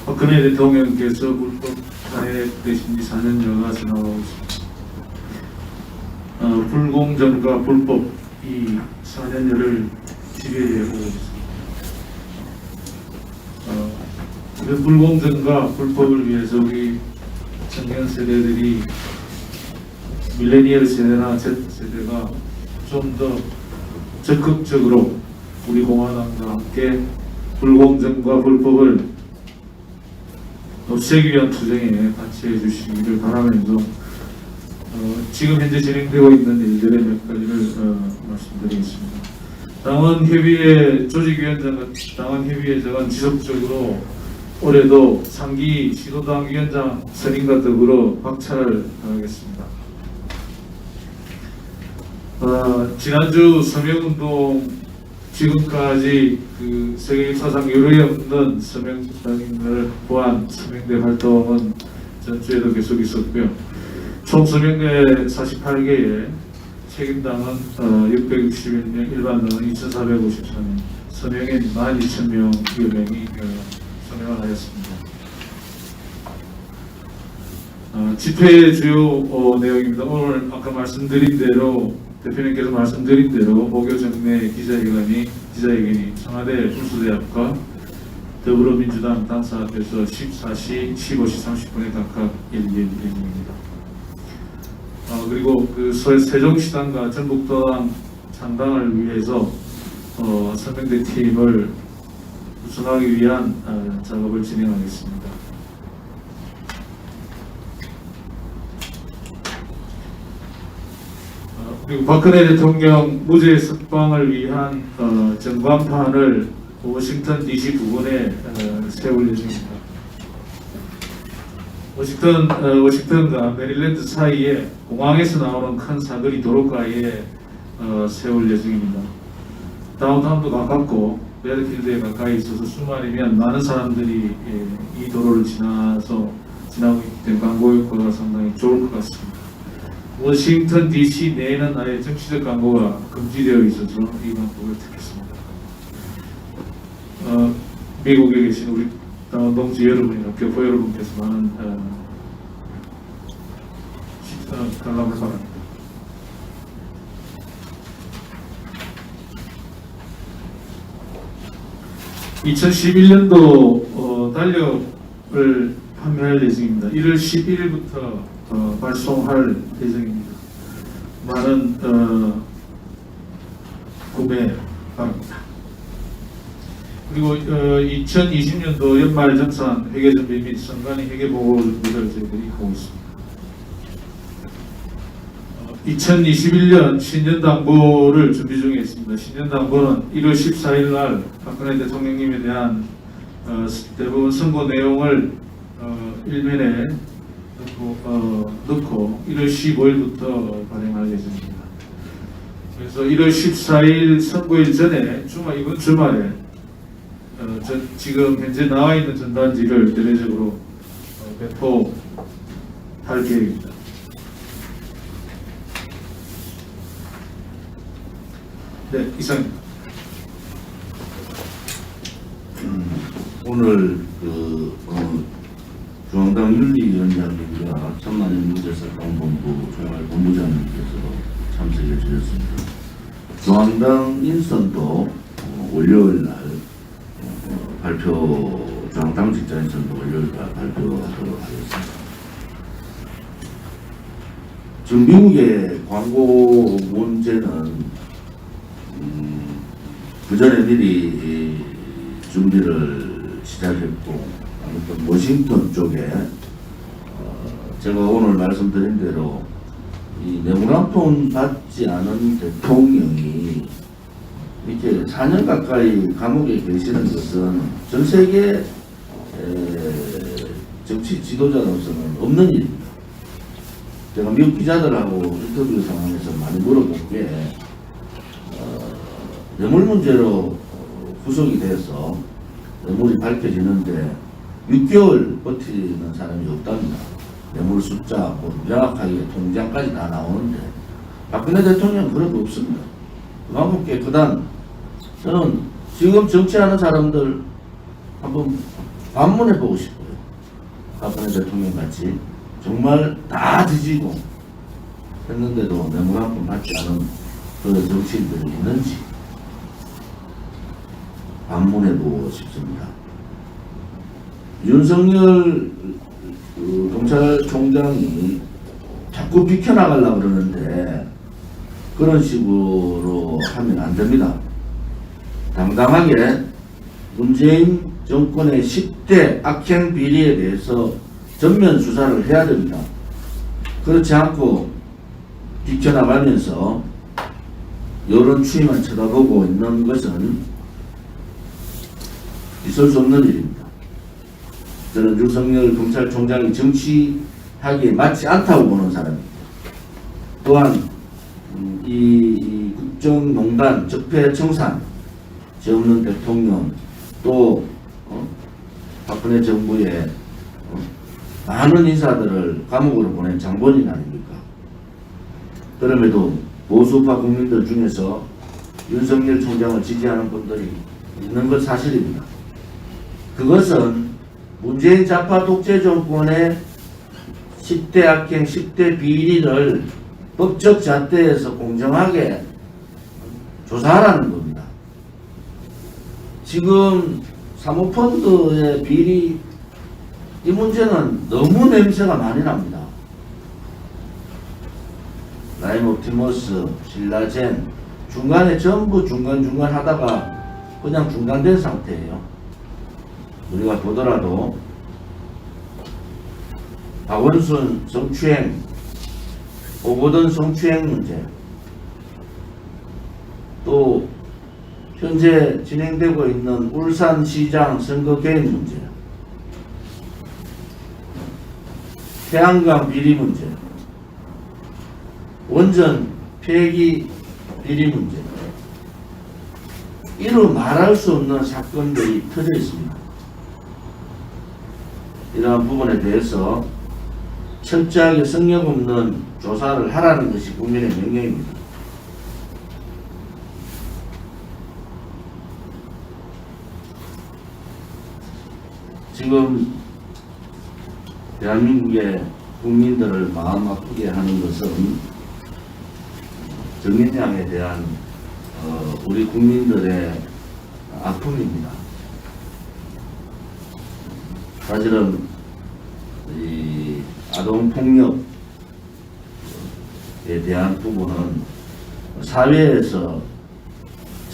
박근혜 대통령께서 불법 탄핵되신 지 4년여가 지나가고 있습니다. 불공정과 불법 이 4년여를 지배해 오고 있습니다. 이런 불공정과 불법을 위해서 우리 청년 세대들이 밀레니얼 세대나 Z세대가 좀 더 적극적으로 우리 공화당과 함께 불공정과 불법을 없애기 위한 투쟁에 같이 해주시기를 바라면서 지금 현재 진행되고 있는 일들의 몇 가지를 말씀드리겠습니다. 당원협의회 조직위원장, 당원협의회장은 지속적으로 올해도 상기 시도당 위원장 선임과 더불어 박차를 하겠습니다. 지난주 서명운동 지금까지 그 세계 역사상 유례 없는 서명단을 포함 서명대 활동은 전주에도 계속 있었고요. 총 서명대 48개에 책임당은 661명, 일반당은 2,454명, 서명인 12,000명여 명이 서명을 하였습니다. 집회의 주요 내용입니다. 오늘 아까 말씀드린 대로 대표님께서 말씀드린 대로 목요 정례 기자회견이 청와대 불수대앞과 더불어민주당 당사 앞에서 14시, 15시 30분에 각각 열릴 예정입니다. 그리고 그 세종시당과 전북도당 창당을 위해서 서명대 팀을 구성하기 위한 작업을 진행하겠습니다. 그리고 박근혜 대통령 무죄 석방을 위한 전광판을 워싱턴 DC 부근에 세울 예정입니다. 워싱턴과 메릴랜드 사이에 공항에서 나오는 큰 사거리 도로가에 세울 예정입니다. 다운타운도 가깝고 레드필드에 가까이 있어서 주말이면 많은 사람들이 이 도로를 지나고 있기 때문에 광고 효과가 상당히 좋을 것 같습니다. 워싱턴 DC 내에는 아예 정치적 광고가 금지되어 있어서 이 방법을 택했습니다. 미국에 계신 우리 동지 여러분이나 교포 여러분께서 많은 관람을 바랍니다. (2011년도) 달력을 판매할 예정입니다. 1월 11일부터 발송할 예정입니다. 많은 구매 바랍니다. 그리고 2020년도 연말정산 회계준비 및 선관위 회계보고를 저희들이 하고 있습니다. 2021년 신년당부를 준비 중에 있습니다. 신년당부는 1월 14일 날 박근혜 대통령님에 대한 대부분 선거 내용을 일면에 넣고 1월 15일부터 발행할 예정입니다. 그래서 1월 14일 선거일 전에 이번 주말에 지금 현재 나와 있는 전단지를 대대적으로 배포할 계획입니다. 네, 이상입니다. 오늘 중앙당 윤리위원장님과 천만인 문제사건본부 총괄 본부장님께서 참석해 주셨습니다. 중앙당 인선도 월요일 날 중앙당 직장 인선도 월요일 날 발표하도록 하겠습니다. 지금 미국의 광고 문제는 그 전에 미리 준비를 시작했고, 아무튼 워싱턴 쪽에 제가 오늘 말씀드린 대로 이 뇌물 한 푼 받지 않은 대통령이 이렇게 4년 가까이 감옥에 계시는 것은 전 세계 정치 지도자로서는 없는 일입니다. 제가 미국 기자들하고 인터뷰 상황에서 많이 물어본 게 뇌물 문제로 구속이 돼서 뇌물이 밝혀지는데 6개월 버티는 사람이 없답니다. 뇌물 숫자 명확하게 통장까지 다 나오는데 박근혜 대통령은 그런 거 없습니다. 그만큼 깨끗한, 저는 지금 정치하는 사람들 한번 반문해보고 싶어요. 박근혜 대통령 같이 정말 다 뒤지고 했는데도 뇌물 한 푼 받지 않은 그런 정치인들이 있는지 반문해보고 싶습니다. 윤석열 검찰총장이 자꾸 비켜나가려고 그러는데 그런 식으로 하면 안 됩니다. 당당하게 문재인 정권의 10대 악행 비리에 대해서 전면 수사를 해야 됩니다. 그렇지 않고 비켜나가면서 여론 추이만 쳐다보고 있는 것은 있을 수 없는 일입니다. 저는 윤석열 검찰총장이 정치하기에 맞지 않다고 보는 사람입니다. 또한 이 국정농단, 적폐청산, 죄 없는 대통령, 또 박근혜 정부의 많은 인사들을 감옥으로 보낸 장본인 아닙니까? 그럼에도 보수파 국민들 중에서 윤석열 총장을 지지하는 분들이 있는 것 사실입니다. 그것은 문재인 좌파 독재 정권의 10대 악행, 10대 비리를 법적 잣대에서 공정하게 조사하라는 겁니다. 지금 사모펀드의 비리, 이 문제는 너무 냄새가 많이 납니다. 라임 옵티머스, 신라젠, 중간에 전부 중간중간 하다가 그냥 중단된 상태예요. 우리가 보더라도 박원순 성추행, 오보던 성추행 문제, 또 현재 진행되고 있는 울산시장 선거 개입 문제, 태양광 비리 문제, 원전 폐기 비리 문제, 이루 말할 수 없는 사건들이 터져 있습니다. 이러한 부분에 대해서 철저하게 성역 없는 조사를 하라는 것이 국민의 명령입니다. 지금 대한민국의 국민들을 마음 아프게 하는 것은 정인양에 대한 우리 국민들의 아픔입니다. 사실은 이 아동폭력에 대한 부분은 사회에서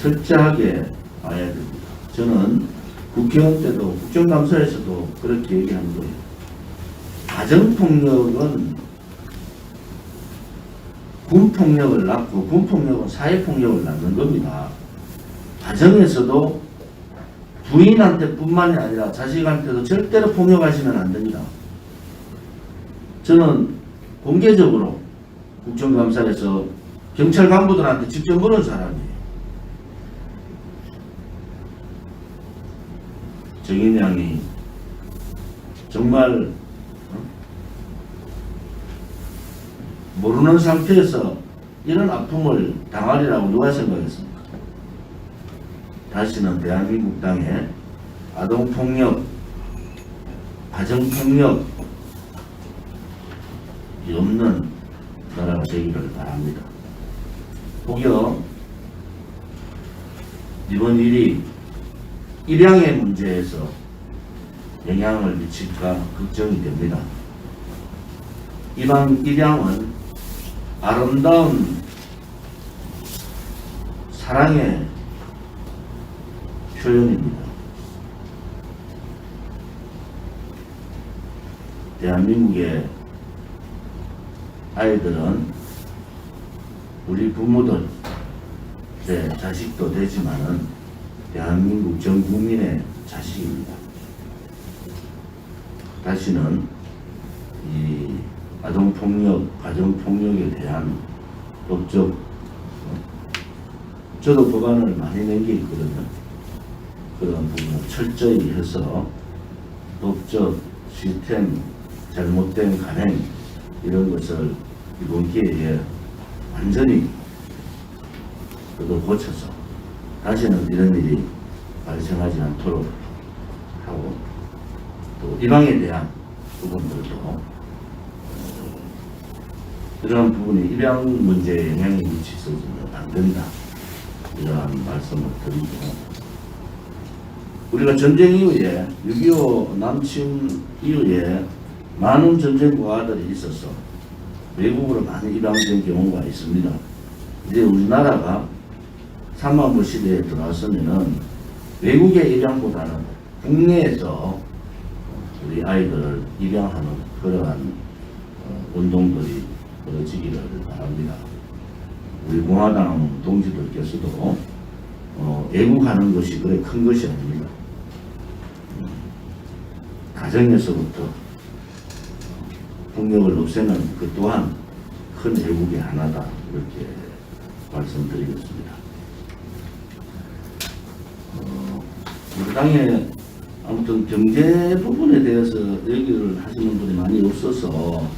철저하게 봐야 됩니다. 저는 국회의원 때도 국정감사에서도 그렇게 얘기한 거예요. 가정폭력은 군폭력을 낳고 군폭력은 사회폭력을 낳는 겁니다. 가정에서도 부인한테 뿐만이 아니라 자식한테도 절대로 폭력하시면 안 됩니다. 저는 공개적으로 국정감사에서 경찰 간부들한테 직접 물은 사람이에요. 정인양이 정말 모르는 상태에서 이런 아픔을 당하리라고 누가 생각했습니까? 다시는 대한민국 땅에 아동폭력, 가정폭력이 없는 나라가 되기를 바랍니다. 혹여 이번 일이 입양의 문제에서 영향을 미칠까 걱정이 됩니다. 입양은 아름다운 사랑의 표현입니다. 대한민국의 아이들은 우리 부모들, 내 자식도 되지만은 대한민국 전 국민의 자식입니다. 다시는 이 아동폭력, 가정폭력에 대한 법적, 저도 법안을 많이 낸 게 있거든요. 그런 부분을 철저히 해서 법적 시스템, 잘못된 간행, 이런 것을 이번 기회에 완전히 고쳐서 다시는 이런 일이 발생하지 않도록 하고, 또 입양에 대한 부분들도 이러한 부분이 입양 문제에 영향이 미치서는 안 된다, 이러한 말씀을 드리고, 우리가 전쟁 이후에 6.25 남침 이후에 많은 전쟁 고아들이 있어서 외국으로 많이 입양된 경우가 있습니다. 이제 우리나라가 삼만부 시대에 들어왔으면은 외국의 입양보다는 국내에서 우리 아이들을 입양하는 그러한 운동들이 벌어지기를 바랍니다. 우리 공화당 동지들께서도 애국하는 것이 그래 큰 것이 아닙니다. 가정에서부터 폭력을 없애는 그 또한 큰 애국의 하나다, 이렇게 말씀드리겠습니다. 우리 당에 아무튼 경제 부분에 대해서 얘기를 하시는 분이 많이 없어서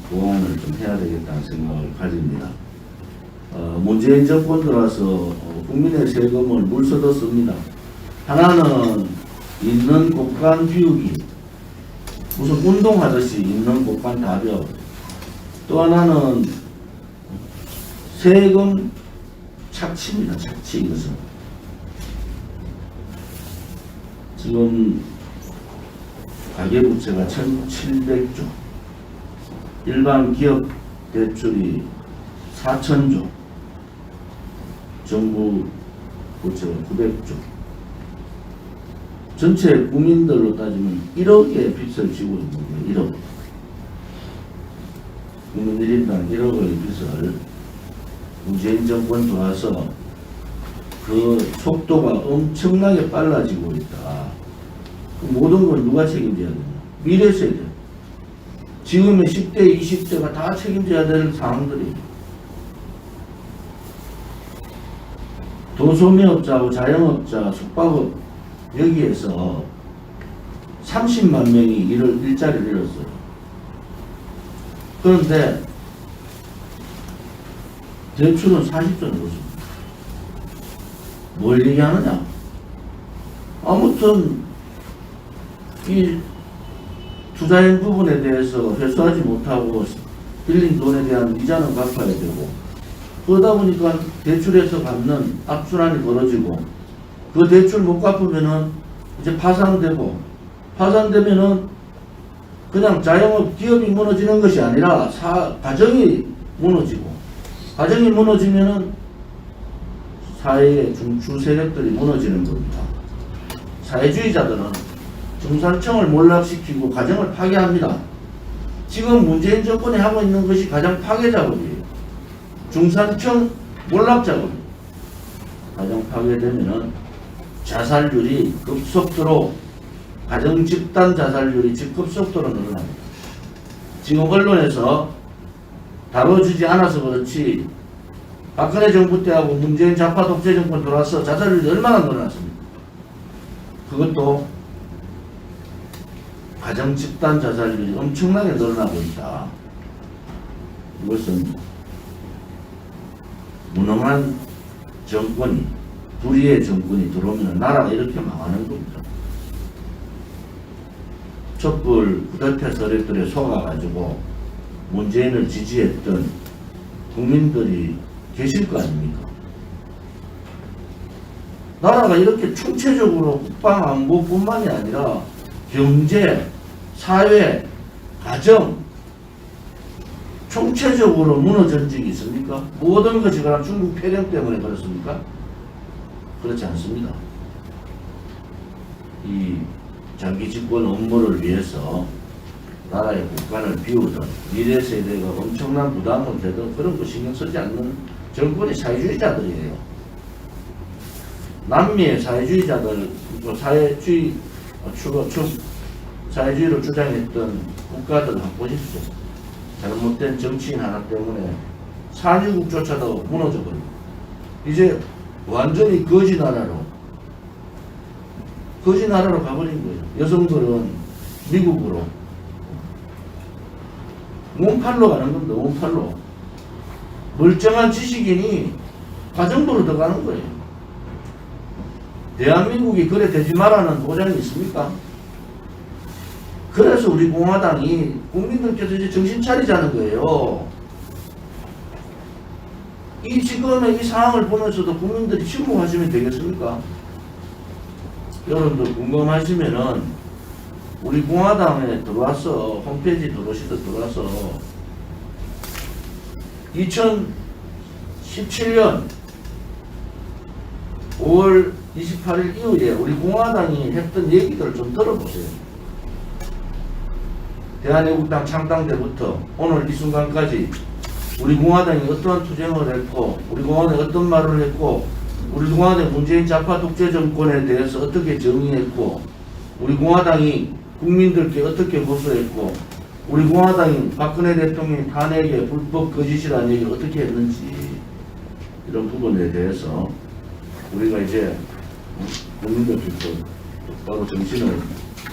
보완을 좀 해야 되겠다는 생각을 가집니다. 문재인 정권 들어와서 국민의 세금을 물서도 씁니다. 하나는 있는 곳간 비우기, 무슨 운동하듯이 있는 곳간 다 비워. 또 하나는 세금 착취입니다. 착취. 이것은 지금 가계부채가 1,700조, 일반 기업 대출이 4,000조, 정부 부채가 900조, 전체 국민들로 따지면 1억의 빚을 지고 있는 거예요. 1억. 국민 1인당 1억의 빚을 문재인 정권 들어와서 그 속도가 엄청나게 빨라지고 있다. 모든 걸 누가 책임져야 되냐? 미래 세대. 지금의 10대, 20대가 다 책임져야 될 사항들이. 도소매업자하고 자영업자, 숙박업, 여기에서 30만 명이 일자리를 잃었어요. 그런데 대출은 40조 늘었습니다. 뭘 얘기하느냐? 아무튼 이 투자인 부분에 대해서 회수하지 못하고 빌린 돈에 대한 이자는 갚아야 되고, 그러다 보니까 대출에서 받는 악순환이 벌어지고, 그 대출 못 갚으면은 이제 파산되고, 파산되면은 그냥 자영업 기업이 무너지는 것이 아니라 가정이 무너지고, 가정이 무너지면은 사회의 중추 세력들이 무너지는 겁니다. 사회주의자들은 중산층을 몰락시키고 가정을 파괴합니다. 지금 문재인 정권이 하고 있는 것이 가장 파괴 작업이에요. 중산층 몰락 작업이에요. 가정 파괴되면은 자살률이 급속도로, 가정 집단 자살률이 급속도로 늘어납니다. 지금 언론에서 다뤄주지 않아서 그렇지 박근혜 정부 때하고 문재인 좌파 독재 정권 들어와서 자살률이 얼마나 늘어났습니까? 그것도 가정 집단 자살률이 엄청나게 늘어나고 있다. 이것은 무능한 정권이, 불의의 정권이 들어오면 나라가 이렇게 망하는 겁니다. 촛불 쿠데타 세력들에 속아가지고 문재인을 지지했던 국민들이 계실 거 아닙니까? 나라가 이렇게 총체적으로 국방 안보뿐만이 아니라 경제, 사회, 가정 총체적으로 무너진 적이 있습니까? 모든 것이 그럼 중국 폐렴 때문에 그렇습니까? 그렇지 않습니다. 이 장기 집권 업무를 위해서 나라의 국간을 비우던 미래 세대가 엄청난 부담을 되던 그런 거 신경 쓰지 않는 정권의 사회주의자들이에요. 남미의 사회주의자들, 사회주의를 주장했던 국가들 한번 보십시오. 잘못된 정치인 하나 때문에 산유국조차도 무너져버리고 이제 완전히 거지 나라로 가버린 거예요. 여성들은 미국으로 몸팔로 가는 겁니다. 몸팔로. 멀쩡한 지식인이 가정부로 들어가는 거예요. 대한민국이 그래 되지 말라는 보장이 있습니까? 그래서 우리 공화당이 국민들께서 이제 정신 차리자는 거예요. 이 지금의 이 상황을 보면서도 국민들이 침묵하시면 되겠습니까? 여러분들 궁금하시면은 우리 공화당에 들어와서 홈페이지 들어와서 2017년 5월 28일 이후에 우리 공화당이 했던 얘기들을 좀 들어보세요. 대한애국당 창당 때부터 오늘 이 순간까지 우리 공화당이 어떠한 투쟁을 했고, 우리 공화당이 어떤 말을 했고, 우리 공화당이 문재인 좌파 독재 정권에 대해서 어떻게 정의했고, 우리 공화당이 국민들께 어떻게 호소했고, 우리 공화당이 박근혜 대통령이 탄핵에 불법 거짓이라는 얘기를 어떻게 했는지, 이런 부분에 대해서 우리가 이제 국민들께서 바로 정신을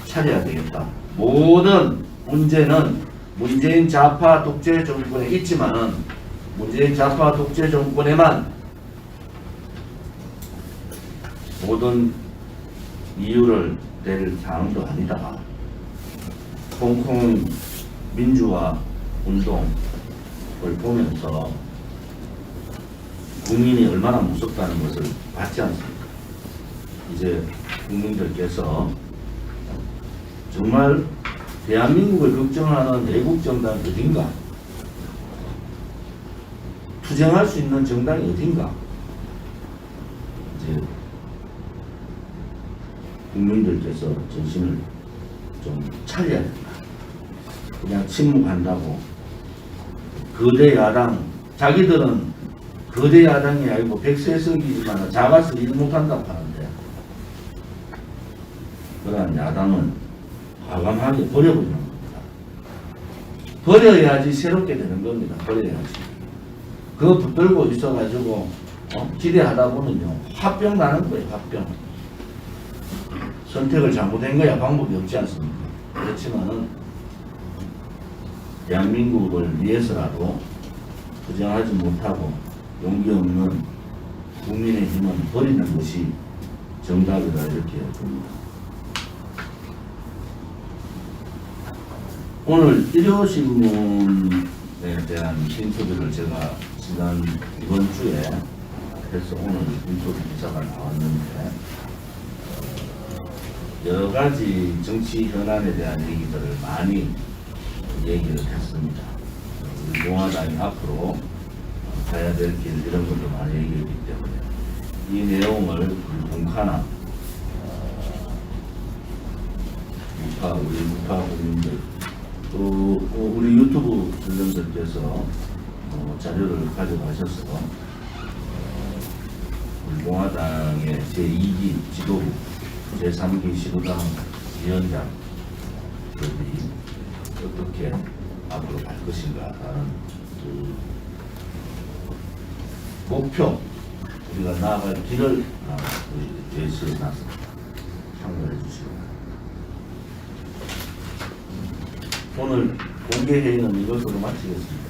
차려야 되겠다. 모든 문제는 문재인 좌파 독재 정권에 있지만은 문재인 좌파 독재 정권에만 모든 이유를 낼 사항도 아니다. 홍콩 민주화 운동을 보면서 국민이 얼마나 무섭다는 것을 봤지 않습니까? 이제 국민들께서 정말 대한민국을 걱정하는 애국정당이 어딘가? 투쟁할 수 있는 정당이 어딘가? 이제 국민들께서 정신을 좀 차려야 된다. 그냥 침묵한다고 거대 야당, 자기들은 거대 야당이 아니고 백세석이지만 작아서 일 못한다고 하는데 그러한 야당은 과감하게 버려버리는 겁니다. 버려야지 새롭게 되는 겁니다. 버려야지. 그거 붙들고 있어가지고 기대하다 보면요 화병 나는 거예요. 화병. 선택을 잘못한 거야 방법이 없지 않습니까? 그렇지만은 대한민국을 위해서라도 투쟁하지 못하고 용기 없는 국민의힘은 버리는 것이 정답이다 이렇게 봅니다. 오늘 일요신문에 대한 인터뷰를 제가 이번 주에 해서 오늘 인터뷰 기사가 나왔는데 여러 가지 정치 현안에 대한 얘기들을 많이 얘기를 했습니다. 우리 공화당이 앞으로 가야 될 길 이런 것도 많이 얘기했기 때문에 이 내용을 우리 공카나 우리 무파 국민들 또 우리 유튜브 분들께서 자료를 가져가셔서 우리 공화당의 제2기 지도부 제3기 시도당 위원장들이 어떻게 앞으로 갈 것인가 하는 그 목표 우리가 나아갈 길을 우리 제시해 놨습니다. 참고해 주시기 바랍니다. 오늘 공개 회의는 이것으로 마치겠습니다.